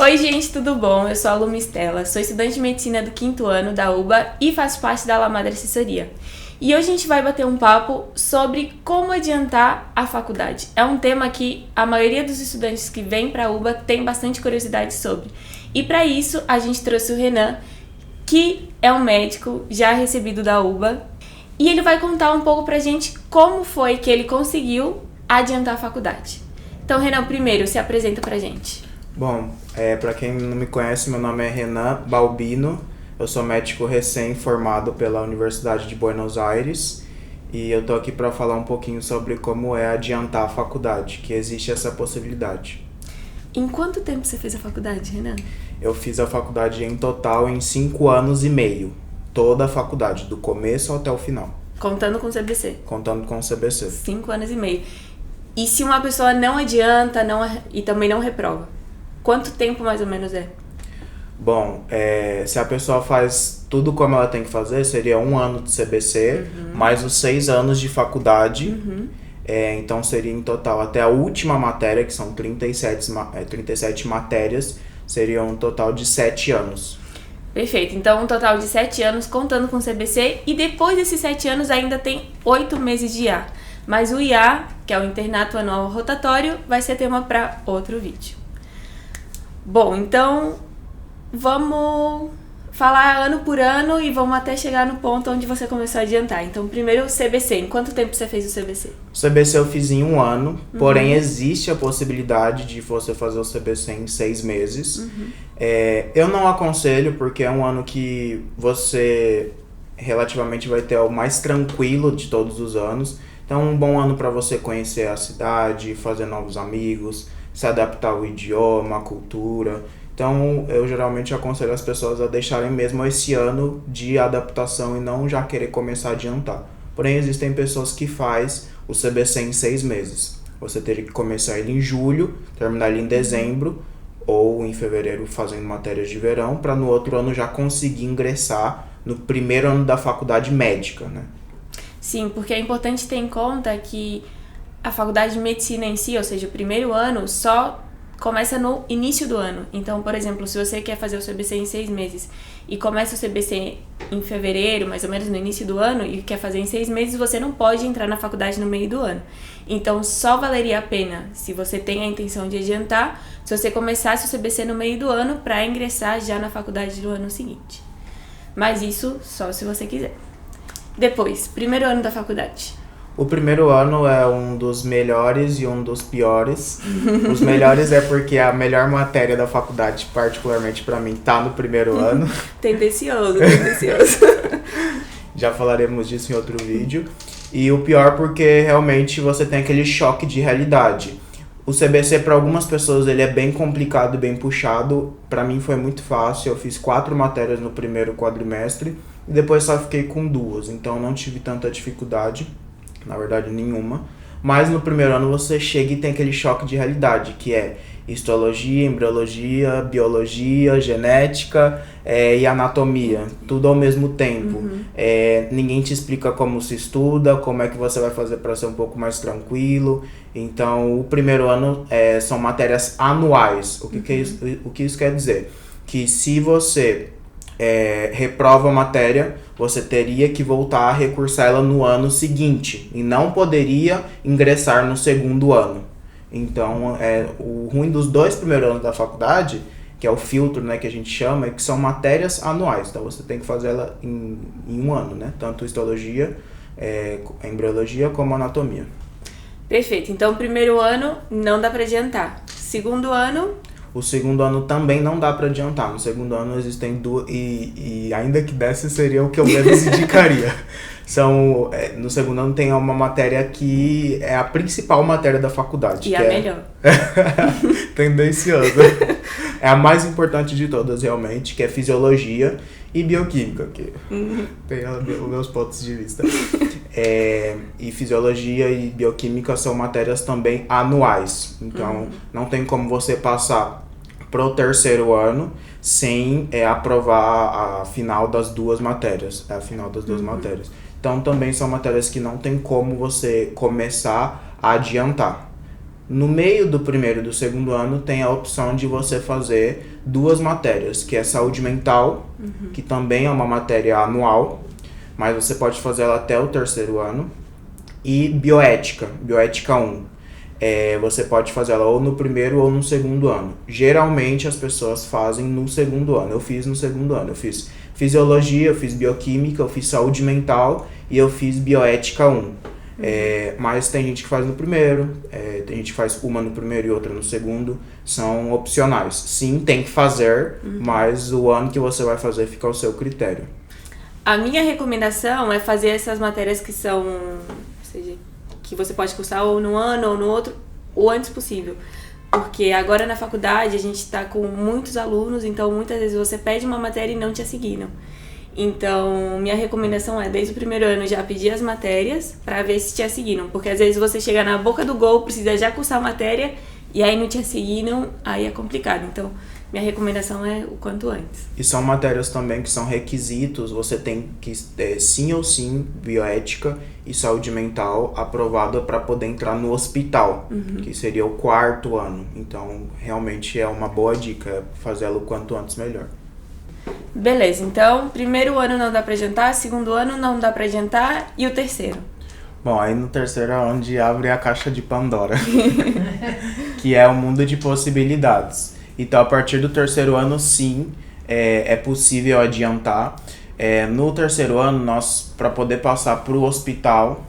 Oi gente, tudo bom? Eu sou a Luma Estela, sou estudante de medicina do 5º ano da UBA e faço parte da Alamada Assessoria. E hoje a gente vai bater um papo sobre como adiantar a faculdade. É um tema que a maioria dos estudantes que vêm para a UBA tem bastante curiosidade sobre. E para isso a gente trouxe o Renan, que é um médico já recebido da UBA, e ele vai contar um pouco pra gente como foi que ele conseguiu adiantar a faculdade. Então, Renan, primeiro, se apresenta pra gente. Bom, para quem não me conhece, meu nome é Renan Balbino, eu sou médico recém-formado pela Universidade de Buenos Aires e eu tô aqui para falar um pouquinho sobre como é adiantar a faculdade, que existe essa possibilidade. Em quanto tempo você fez a faculdade, Renan? Eu fiz a faculdade em total em 5 anos e meio, toda a faculdade, do começo até o final. Contando com o CBC? Contando com o CBC. 5 anos e meio. E se uma pessoa não adianta e também não reprova? Quanto tempo mais ou menos é? Bom, se a pessoa faz tudo como ela tem que fazer, seria 1 ano de CBC, mais os 6 anos de faculdade. Então seria em total até a última matéria, que são 37 matérias, seria um total de 7 anos. Perfeito, então um total de 7 anos contando com o CBC, e depois desses 7 anos ainda tem 8 meses de IA. Mas o IA, que é o Internato Anual Rotatório, vai ser tema para outro vídeo. Bom, então vamos falar ano por ano e vamos até chegar no ponto onde você começou a adiantar. Então, primeiro o CBC. Em quanto tempo você fez o CBC? O CBC eu fiz em 1 ano, porém existe a possibilidade de você fazer o CBC em 6 meses. Eu não aconselho, porque é um ano que você relativamente vai ter o mais tranquilo de todos os anos. Então, é um bom ano para você conhecer a cidade, fazer novos amigos, se adaptar ao idioma, à cultura. Então, eu geralmente aconselho as pessoas a deixarem mesmo esse ano de adaptação e não já querer começar a adiantar. Porém, existem pessoas que fazem o CBC em 6 meses. Você teria que começar ele em julho, terminar ele em dezembro ou em fevereiro fazendo matérias de verão, para no outro ano já conseguir ingressar no primeiro ano da faculdade médica, né? Sim, porque é importante ter em conta que a faculdade de medicina em si, ou seja, o primeiro ano, só começa no início do ano. Então, por exemplo, se você quer fazer o CBC em 6 meses e começa o CBC em fevereiro, mais ou menos no início do ano, e quer fazer em 6 meses, você não pode entrar na faculdade no meio do ano. Então, só valeria a pena, se você tem a intenção de adiantar, se você começasse o CBC no meio do ano para ingressar já na faculdade do ano seguinte. Mas isso só se você quiser. Depois, primeiro ano da faculdade. O primeiro ano é um dos melhores e um dos piores. Os melhores é porque a melhor matéria da faculdade, particularmente para mim, tá no primeiro ano. Tendencioso. Já falaremos disso em outro vídeo. E o pior porque realmente você tem aquele choque de realidade. O CBC para algumas pessoas ele é bem complicado e bem puxado. Para mim foi muito fácil. Eu fiz 4 matérias no primeiro quadrimestre e depois só fiquei com 2. Então não tive tanta dificuldade. Na verdade, nenhuma. Mas no primeiro ano você chega e tem aquele choque de realidade, que é histologia, embriologia, biologia, genética e anatomia. Tudo ao mesmo tempo. Ninguém te explica como se estuda, como é que você vai fazer para ser um pouco mais tranquilo. Então, o primeiro ano são matérias anuais. O que isso quer dizer? Que se você reprova a matéria, você teria que voltar a recursar ela no ano seguinte e não poderia ingressar no segundo ano. Então, o ruim dos 2 primeiros anos da faculdade, que é o filtro, né, que a gente chama, é que são matérias anuais. Então, você tem que fazer ela em 1 ano, né? Tanto histologia, embriologia como anatomia. Perfeito. Então, primeiro ano não dá para adiantar. Segundo ano... O segundo ano também não dá para adiantar. No segundo ano existem 2... E ainda que desse seria o que eu menos indicaria. No segundo ano tem uma matéria que é a principal matéria da faculdade. E a melhor. Tendenciosa. É a mais importante de todas, realmente, que é fisiologia e bioquímica, que tem os meus pontos de vista. E fisiologia e bioquímica são matérias também anuais. Então, não tem como você passar pro terceiro ano sem aprovar a final das 2 matérias. É a final das 2 matérias. Então, também são matérias que não tem como você começar a adiantar. No meio do primeiro e do segundo ano tem a opção de você fazer 2 matérias, que é saúde mental, que também é uma matéria anual, mas você pode fazer ela até o terceiro ano, e bioética 1. Você pode fazer ela ou no primeiro ou no segundo ano. Geralmente as pessoas fazem no segundo ano. Eu fiz no segundo ano. Eu fiz fisiologia, eu fiz bioquímica, eu fiz saúde mental e eu fiz bioética 1. Mas tem gente que faz no primeiro, tem gente que faz uma no primeiro e outra no segundo. São opcionais. Sim, tem que fazer, mas o ano que você vai fazer fica ao seu critério. A minha recomendação é fazer essas matérias que são, ou seja, que você pode cursar ou no ano ou no outro, o antes possível. Porque agora na faculdade a gente está com muitos alunos, então muitas vezes você pede uma matéria e não te assigam. Então, minha recomendação é, desde o primeiro ano, já pedir as matérias para ver se te assigam. Porque às vezes você chega na boca do gol, precisa já cursar a matéria e aí não te assigam, aí é complicado. Então, minha recomendação é o quanto antes. E são matérias também que são requisitos, você tem que ter sim ou sim bioética e saúde mental aprovada para poder entrar no hospital, que seria o 4º ano. Então, realmente é uma boa dica, fazê-lo o quanto antes melhor. Beleza, então, primeiro ano não dá pra adiantar, segundo ano não dá pra adiantar, e o terceiro? Bom, aí no terceiro é onde abre a caixa de Pandora, que é o mundo de possibilidades. Então, a partir do terceiro ano, sim, é possível adiantar. No terceiro ano, nós, para poder passar para o hospital,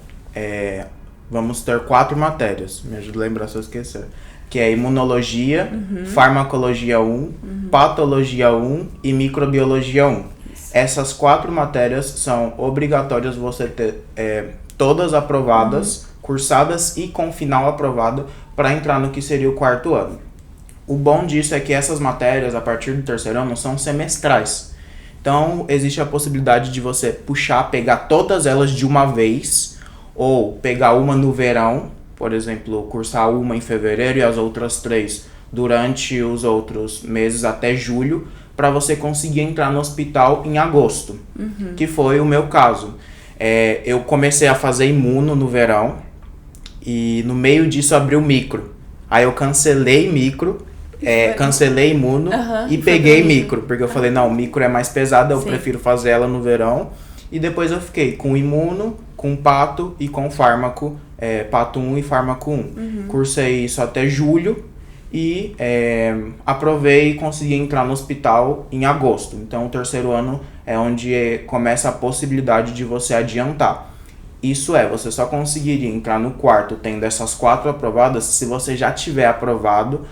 vamos ter 4 matérias. Me ajuda a lembrar se eu esquecer. Que é imunologia, farmacologia 1, patologia 1 e microbiologia 1. Essas 4 matérias são obrigatórias você ter todas aprovadas, cursadas e com final aprovado para entrar no que seria o 4º ano. O bom disso é que essas matérias, a partir do terceiro ano, são semestrais. Então, existe a possibilidade de você pegar todas elas de uma vez, ou pegar uma no verão, por exemplo, cursar uma em fevereiro e as outras 3 durante os outros meses até julho, para você conseguir entrar no hospital em agosto, que foi o meu caso. Eu comecei a fazer imuno no verão e no meio disso abriu micro. Aí eu cancelei micro, cancelei imuno e peguei micro, porque eu falei, não, micro é mais pesada, eu prefiro fazer ela no verão. E depois eu fiquei com imuno, com pato e com fármaco, pato 1 e fármaco 1. Cursei isso até julho e aprovei e consegui entrar no hospital em agosto. Então o terceiro ano é onde começa a possibilidade de você adiantar. Isso você só conseguiria entrar no 4º tendo essas 4 aprovadas se você já tiver aprovado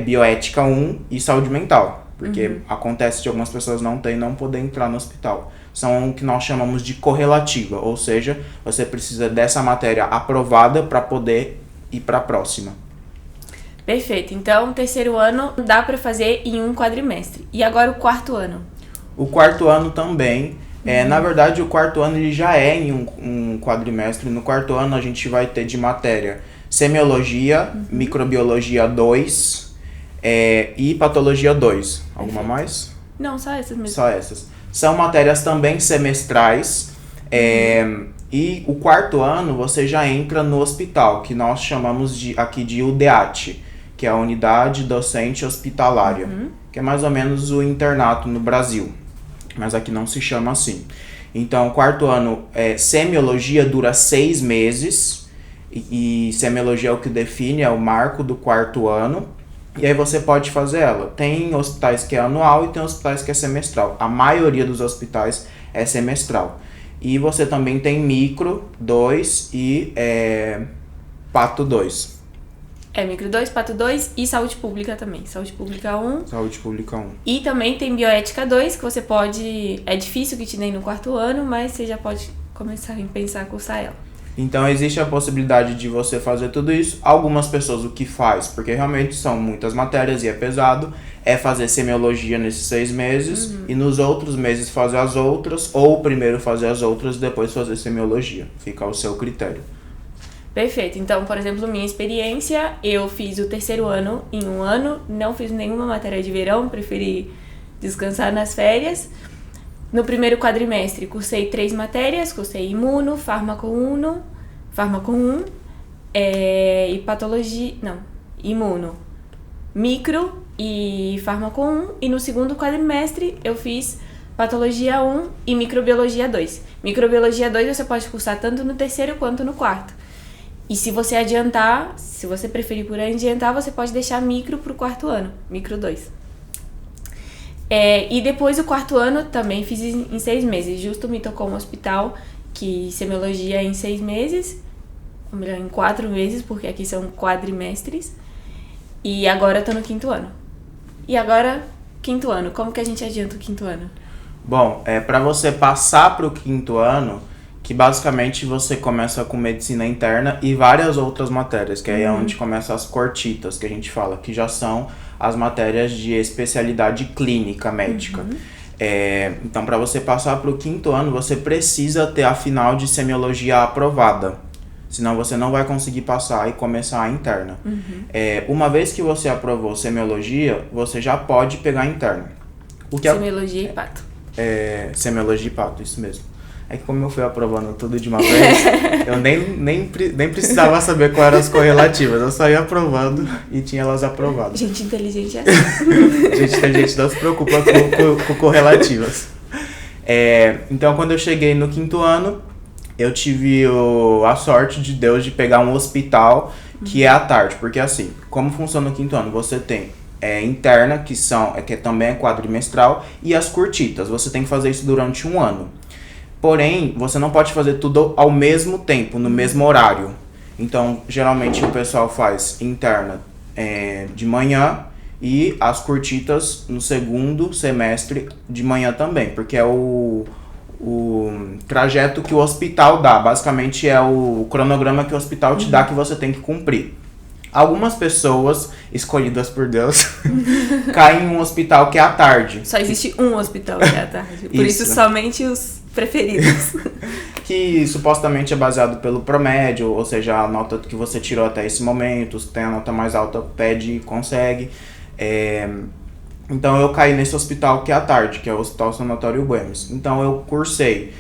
bioética 1 e saúde mental. Porque acontece de algumas pessoas não poder entrar no hospital. São o que nós chamamos de correlativa, ou seja, você precisa dessa matéria aprovada para poder ir para a próxima. Perfeito, então terceiro ano dá para fazer em um quadrimestre. E agora o 4º ano? O 4º ano também, na verdade o 4º ano ele já é em um quadrimestre. No 4º ano a gente vai ter de matéria semiologia, microbiologia 2 e patologia 2. Alguma mais? Não, só essas mesmo. Só essas. São matérias também semestrais. E o 4º ano você já entra no hospital, que nós chamamos aqui de UDEAT, que é a Unidade Docente Hospitalária, que é mais ou menos o internato no Brasil, mas aqui não se chama assim. Então, o 4º ano, semiologia dura 6 meses, e semiologia é o que define, é o marco do 4º ano, e aí você pode fazer ela. Tem hospitais que é anual e tem hospitais que é semestral. A maioria dos hospitais é semestral. E você também tem micro 2 e pato 2. Micro 2, pato 2 e saúde pública também. Saúde pública 1. Saúde pública 1. E também tem bioética 2, que você pode... É difícil que te deem no 4º ano, mas você já pode começar a pensar em cursar ela. Então existe a possibilidade de você fazer tudo isso. Algumas pessoas o que faz, porque realmente são muitas matérias e é pesado, é fazer semiologia nesses 6 meses e nos outros meses fazer as outras, ou primeiro fazer as outras e depois fazer semiologia. Fica ao seu critério. Perfeito. Então, por exemplo, minha experiência, eu fiz o terceiro ano em um ano, não fiz nenhuma matéria de verão, preferi descansar nas férias. No primeiro quadrimestre, cursei 3 matérias, cursei imuno, fármaco 1 e patologia... Não, imuno, micro e fármaco 1. E no segundo quadrimestre eu fiz patologia 1 e microbiologia 2. Microbiologia 2 você pode cursar tanto no terceiro quanto no quarto. E se você adiantar, se você preferir por adiantar, você pode deixar micro pro quarto ano, micro 2. E depois o quarto ano também fiz em 6 meses. Justo me tocou um hospital que semiologia é em 6 meses, ou melhor, em 4 meses, porque aqui são quadrimestres. E agora eu tô no quinto ano. E agora, quinto ano, como que a gente adianta o quinto ano? Bom, para você passar pro quinto ano, que basicamente você começa com medicina interna e várias outras matérias, que aí é onde começam as cortitas, que a gente fala, que já são as matérias de especialidade clínica médica. Então, para você passar para o quinto ano, você precisa ter a final de semiologia aprovada. Senão você não vai conseguir passar e começar a interna. Uma vez que você aprovou semiologia, você já pode pegar a interna. Semiologia e pato. Semiologia e pato, isso mesmo. É que como eu fui aprovando tudo de uma vez, eu nem precisava saber quais eram as correlativas. Eu só ia aprovando e tinha elas aprovadas. Gente inteligente é assim. Gente inteligente não se preocupa com correlativas. Então, quando eu cheguei no quinto ano, eu tive a sorte de Deus de pegar um hospital que é à tarde. Porque assim, como funciona no quinto ano? Você tem interna, que também é quadrimestral, e as curtitas. Você tem que fazer isso durante um ano. Porém, você não pode fazer tudo ao mesmo tempo, no mesmo horário. Então, geralmente o pessoal faz interna de manhã e as curtitas no segundo semestre de manhã também, porque é o trajeto que o hospital dá. Basicamente é o cronograma que o hospital te dá que você tem que cumprir. Algumas pessoas escolhidas por Deus caem em um hospital que é à tarde. Só existe um hospital que é à tarde. Por isso somente os preferidos. Que supostamente é baseado pelo promédio, ou seja, a nota que você tirou até esse momento. Se tem a nota mais alta, pede e consegue. Então eu caí nesse hospital que é à tarde, que é o Hospital Sanatório Güemes. Então eu cursei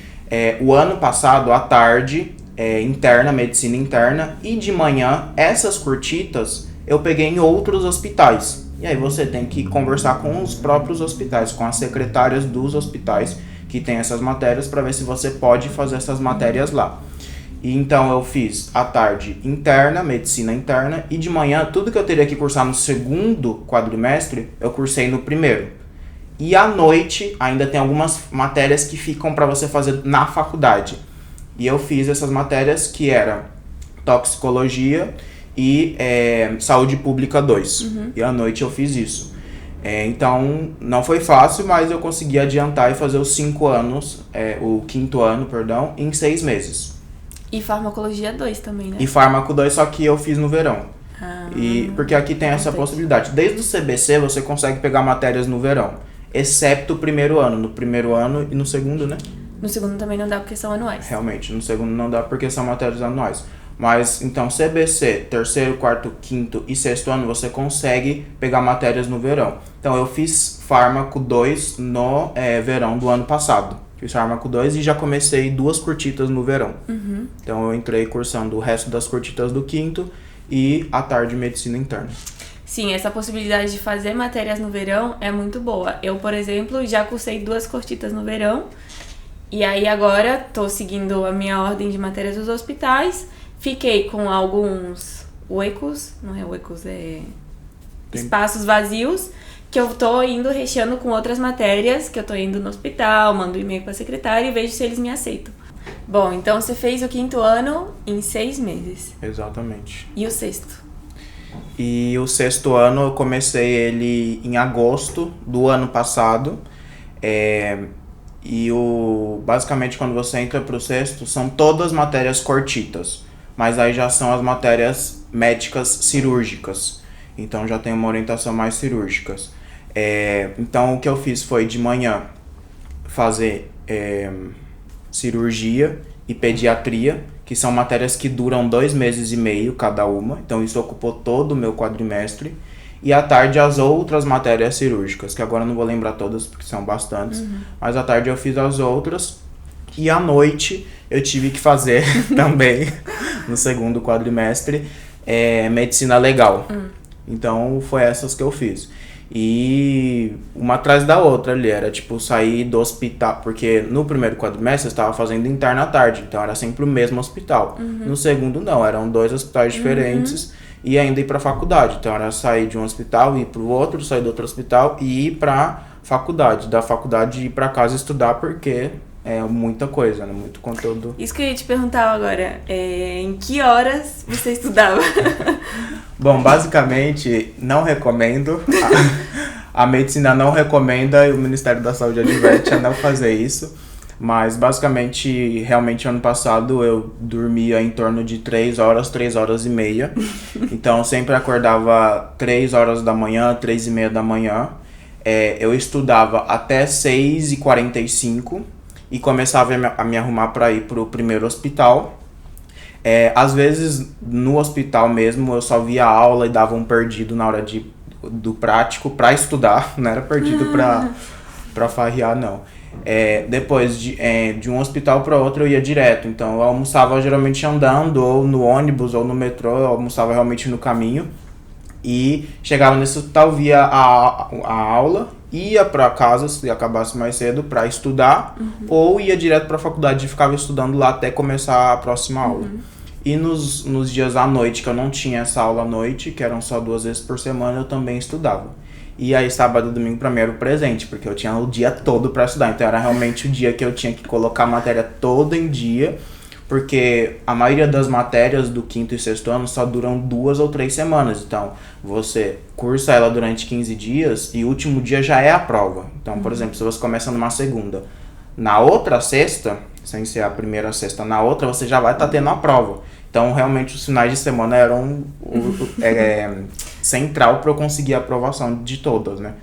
o ano passado à tarde, interna, medicina interna, e de manhã essas curtitas eu peguei em outros hospitais. E aí você tem que conversar com os próprios hospitais, com as secretárias dos hospitais que tem essas matérias, para ver se você pode fazer essas matérias lá. E então eu fiz à tarde interna, medicina interna, e de manhã tudo que eu teria que cursar no segundo quadrimestre, eu cursei no primeiro. E à noite ainda tem algumas matérias que ficam para você fazer na faculdade. E eu fiz essas matérias que era toxicologia e saúde pública 2. E à noite eu fiz isso. Então, não foi fácil, mas eu consegui adiantar e fazer os 5 anos, o quinto ano, perdão, em 6 meses. E farmacologia 2 também, né? E fármaco 2, só que eu fiz no verão. Porque aqui tem essa possibilidade. Desde o CBC você consegue pegar matérias no verão, excepto o primeiro ano. No primeiro ano e no segundo, né? No segundo também não dá porque são anuais. Realmente, no segundo não dá porque são matérias anuais. Mas, então, CBC, terceiro, quarto, quinto e sexto ano, você consegue pegar matérias no verão. Então, eu fiz fármaco 2 no verão do ano passado. Fiz fármaco 2 e já comecei 2 curtitas no verão. Então, eu entrei cursando o resto das curtitas do quinto e à tarde medicina interna. Sim, essa possibilidade de fazer matérias no verão é muito boa. Eu, por exemplo, já cursei 2 curtitas no verão. E aí, agora, tô seguindo a minha ordem de matérias dos hospitais. Fiquei com alguns huecos, não é huecos, espaços vazios, que eu tô indo recheando com outras matérias, que eu tô indo no hospital, mando e-mail pra secretária e vejo se eles me aceitam. Bom, então você fez o quinto ano em 6 meses. Exatamente. E o sexto? E o sexto ano eu comecei ele em agosto do ano passado. Basicamente quando você entra pro sexto, são todas matérias cortitas. Mas aí já são as matérias médicas cirúrgicas. Então já tem uma orientação mais cirúrgicas. Então o que eu fiz foi de manhã fazer cirurgia e pediatria, que são matérias que duram 2 meses e meio cada uma. Então isso ocupou todo o meu quadrimestre. E à tarde as outras matérias cirúrgicas, que agora eu não vou lembrar todas porque são bastantes. Mas à tarde eu fiz as outras. E à noite eu tive que fazer também, no segundo quadrimestre, medicina legal. Então, foi essas que eu fiz. E uma atrás da outra ali, era tipo sair do hospital, porque no primeiro quadrimestre eu estava fazendo interna à tarde, então era sempre o mesmo hospital. No segundo não, eram 2 hospitais diferentes e ainda ir pra faculdade. Então era sair de um hospital, ir pro outro, sair do outro hospital e ir pra faculdade. Da faculdade ir pra casa estudar, porque é muita coisa, né? Muito conteúdo. Isso que eu ia te perguntar agora, em que horas você estudava? Bom, basicamente, não recomendo. A medicina não recomenda e o Ministério da Saúde adverte a não fazer isso. Mas, basicamente, realmente, ano passado eu dormia em torno de 3 horas e meia. Então, eu sempre acordava 3 horas da manhã, 3 e meia da manhã. Eu estudava até 6h45 e começava a me arrumar para ir pro primeiro hospital. Às vezes, no hospital mesmo, eu só via a aula e dava um perdido na hora do prático para estudar. Não era perdido para farrear, não. Depois de um hospital para outro, eu ia direto. Então, eu almoçava geralmente andando, ou no ônibus, ou no metrô. Eu almoçava realmente no caminho. E chegava nesse hospital, via a aula, ia para casa, se acabasse mais cedo, para estudar, ou ia direto para a faculdade e ficava estudando lá até começar a próxima aula. E nos dias à noite, que eu não tinha essa aula à noite, que eram só 2 vezes por semana, eu também estudava. E aí sábado e domingo pra mim era o presente, porque eu tinha o dia todo para estudar. Então era realmente o dia que eu tinha que colocar a matéria toda em dia, porque a maioria das matérias do 5º e 6º ano só duram 2 ou 3 semanas. Então, você cursa ela durante 15 dias e o último dia já é a prova. Então, por exemplo, se você começa numa segunda, na outra sexta, sem ser a primeira sexta, na outra você já vai estar tendo a prova. Então, realmente, os finais de semana eram central para eu conseguir a aprovação de todas, né?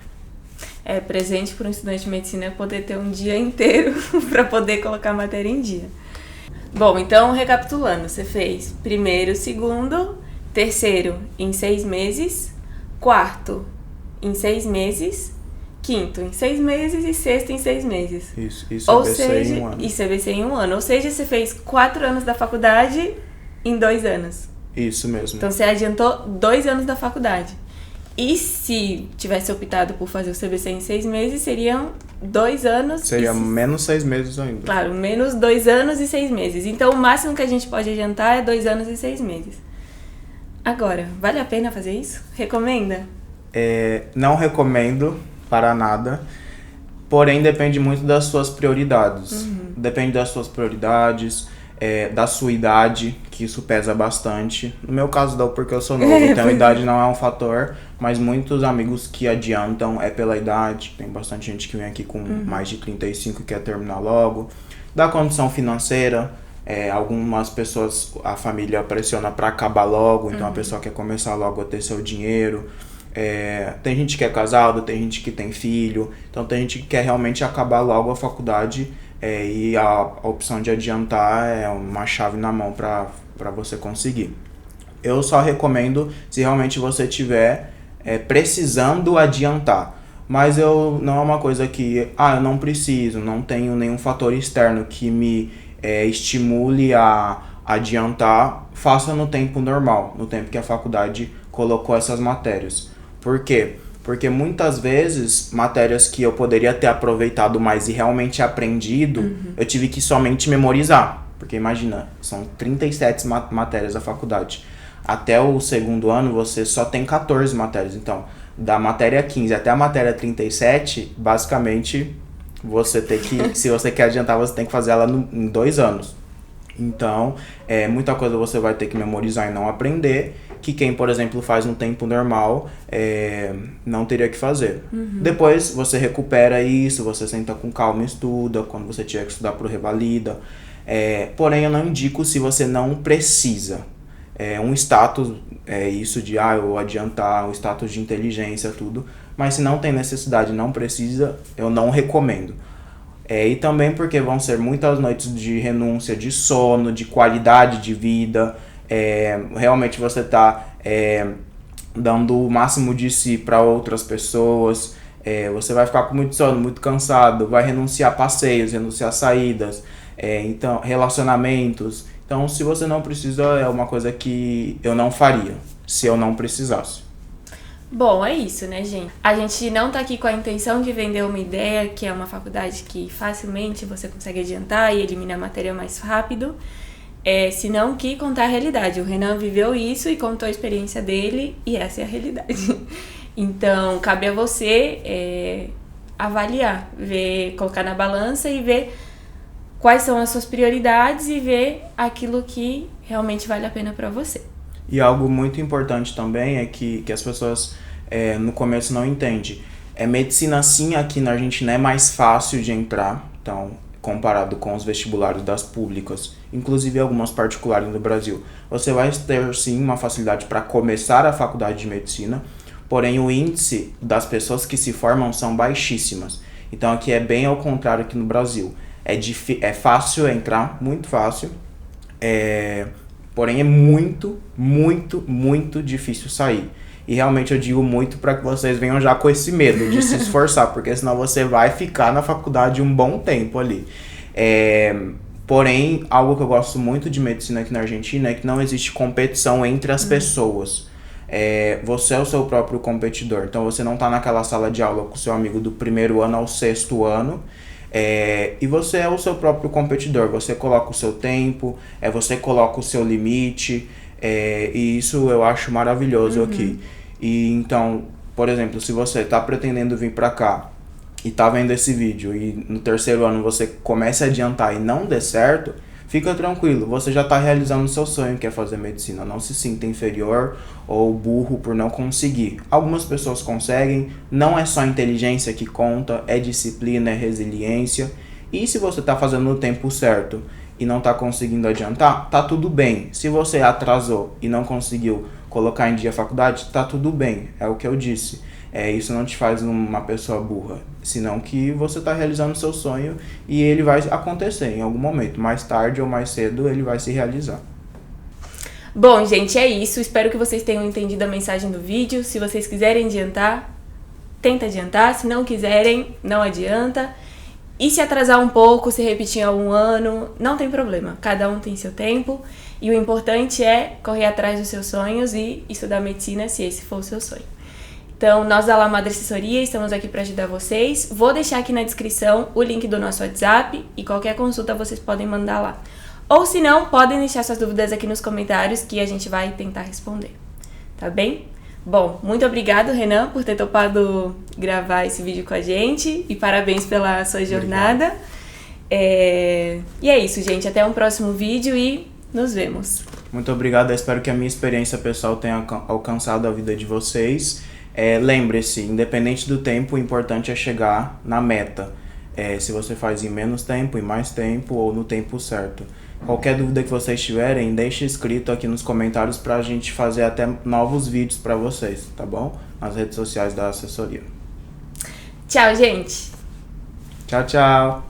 Presente para um estudante de medicina é poder ter um dia inteiro para poder colocar a matéria em dia. Bom, então, recapitulando, você fez primeiro, segundo, terceiro em 6 meses, quarto em 6 meses, quinto em 6 meses e sexto em 6 meses. Isso, e CBC em 1 ano. E CBC em 1 ano. Ou seja, você fez 4 anos da faculdade em 2 anos. Isso mesmo. Então, você adiantou 2 anos da faculdade. E se tivesse optado por fazer o CBC em 6 meses, seriam 2 anos... Seria menos 6 meses ainda. Claro, menos 2 anos e 6 meses. Então, o máximo que a gente pode adiantar é 2 anos e 6 meses. Agora, vale a pena fazer isso? Recomenda? Não recomendo para nada, porém depende muito das suas prioridades. Depende das suas prioridades, da sua idade, que isso pesa bastante. No meu caso, não, porque eu sou novo, então a idade não é um fator, mas muitos amigos que adiantam pela idade. Tem bastante gente que vem aqui com mais de 35 e quer terminar logo. Da condição financeira, algumas pessoas, a família pressiona para acabar logo, então a pessoa quer começar logo a ter seu dinheiro. Tem gente que é casado, tem gente que tem filho, então tem gente que quer realmente acabar logo a faculdade, e a opção de adiantar é uma chave na mão para você conseguir. Eu só recomendo se realmente você estiver precisando adiantar, mas não é uma coisa que eu não preciso, não tenho nenhum fator externo que me estimule a adiantar. Faça no tempo normal, no tempo que a faculdade colocou essas matérias. Por quê? Porque muitas vezes, matérias que eu poderia ter aproveitado mais e realmente aprendido, eu tive que somente memorizar. Porque imagina, são 37 matérias da faculdade. Até o 2º ano, você só tem 14 matérias. Então, da matéria 15 até a matéria 37, basicamente, você tem que, se você quer adiantar, você tem que fazer ela em 2 anos. Então, muita coisa você vai ter que memorizar e não aprender, que quem, por exemplo, faz no tempo normal, não teria que fazer. Depois, você recupera isso, você senta com calma e estuda, quando você tiver que estudar pro revalida. Porém, eu não indico se você não precisa. Um status, isso de, eu adiantar, um status de inteligência, tudo. Mas se não tem necessidade, não precisa, eu não recomendo. E também porque vão ser muitas noites de renúncia de sono, de qualidade de vida. Realmente você está dando o máximo de si para outras pessoas. Você vai ficar com muito sono, muito cansado, vai renunciar a passeios, renunciar a saídas, então, relacionamentos. Então, se você não precisa, é uma coisa que eu não faria, se eu não precisasse. Bom, é isso, né, gente? A gente não tá aqui com a intenção de vender uma ideia, que é uma faculdade que facilmente você consegue adiantar e eliminar a matéria mais rápido, senão que contar a realidade. O Renan viveu isso e contou a experiência dele, e essa é a realidade. Então, cabe a você avaliar, colocar na balança e ver quais são as suas prioridades e ver aquilo que realmente vale a pena para você. E algo muito importante também é que as pessoas no começo não entendem. Medicina sim aqui na Argentina é mais fácil de entrar, então, comparado com os vestibulares das públicas, inclusive algumas particulares no Brasil. Você vai ter sim uma facilidade para começar a faculdade de medicina, porém o índice das pessoas que se formam são baixíssimas. Então aqui é bem ao contrário aqui no Brasil. É fácil entrar, muito fácil. Porém é muito, muito, muito difícil sair. E realmente eu digo muito para que vocês venham já com esse medo de se esforçar, porque senão você vai ficar na faculdade um bom tempo ali. Porém, algo que eu gosto muito de medicina aqui na Argentina é que não existe competição entre as pessoas. Você é o seu próprio competidor. Então você não tá naquela sala de aula com o seu amigo do primeiro ano ao sexto ano. E você é o seu próprio competidor. Você coloca o seu tempo, você coloca o seu limite, e isso eu acho maravilhoso aqui. E então, por exemplo, se você tá pretendendo vir pra cá e tá vendo esse vídeo e no terceiro ano você começa a adiantar e não der certo, fica tranquilo, você já tá realizando o seu sonho, que é fazer medicina. Não se sinta inferior ou burro por não conseguir. Algumas pessoas conseguem, não é só inteligência que conta, é disciplina, é resiliência. E se você tá fazendo no tempo certo e não tá conseguindo adiantar, tá tudo bem. Se você atrasou e não conseguiu colocar em dia a faculdade, tá tudo bem, é o que eu disse. Isso não te faz uma pessoa burra, senão que você tá realizando o seu sonho e ele vai acontecer em algum momento, mais tarde ou mais cedo ele vai se realizar. Bom, gente, é isso. Espero que vocês tenham entendido a mensagem do vídeo. Se vocês quiserem adiantar, tenta adiantar. Se não quiserem, não adianta. E se atrasar um pouco, se repetir em algum ano, não tem problema. Cada um tem seu tempo. E o importante é correr atrás dos seus sonhos e estudar medicina, se esse for o seu sonho. Então, nós da La Madre Assessoria estamos aqui para ajudar vocês. Vou deixar aqui na descrição o link do nosso WhatsApp e qualquer consulta vocês podem mandar lá. Ou se não, podem deixar suas dúvidas aqui nos comentários que a gente vai tentar responder. Tá bem? Bom, muito obrigado, Renan, por ter topado gravar esse vídeo com a gente e parabéns pela sua jornada. E é isso, gente. Até um próximo vídeo e nos vemos. Muito obrigado. Eu espero que a minha experiência pessoal tenha alcançado a vida de vocês. Lembre-se, independente do tempo, o importante é chegar na meta. Se você faz em menos tempo, em mais tempo ou no tempo certo. Qualquer dúvida que vocês tiverem, deixe escrito aqui nos comentários pra gente fazer até novos vídeos pra vocês, tá bom? Nas redes sociais da assessoria. Tchau, gente! Tchau, tchau!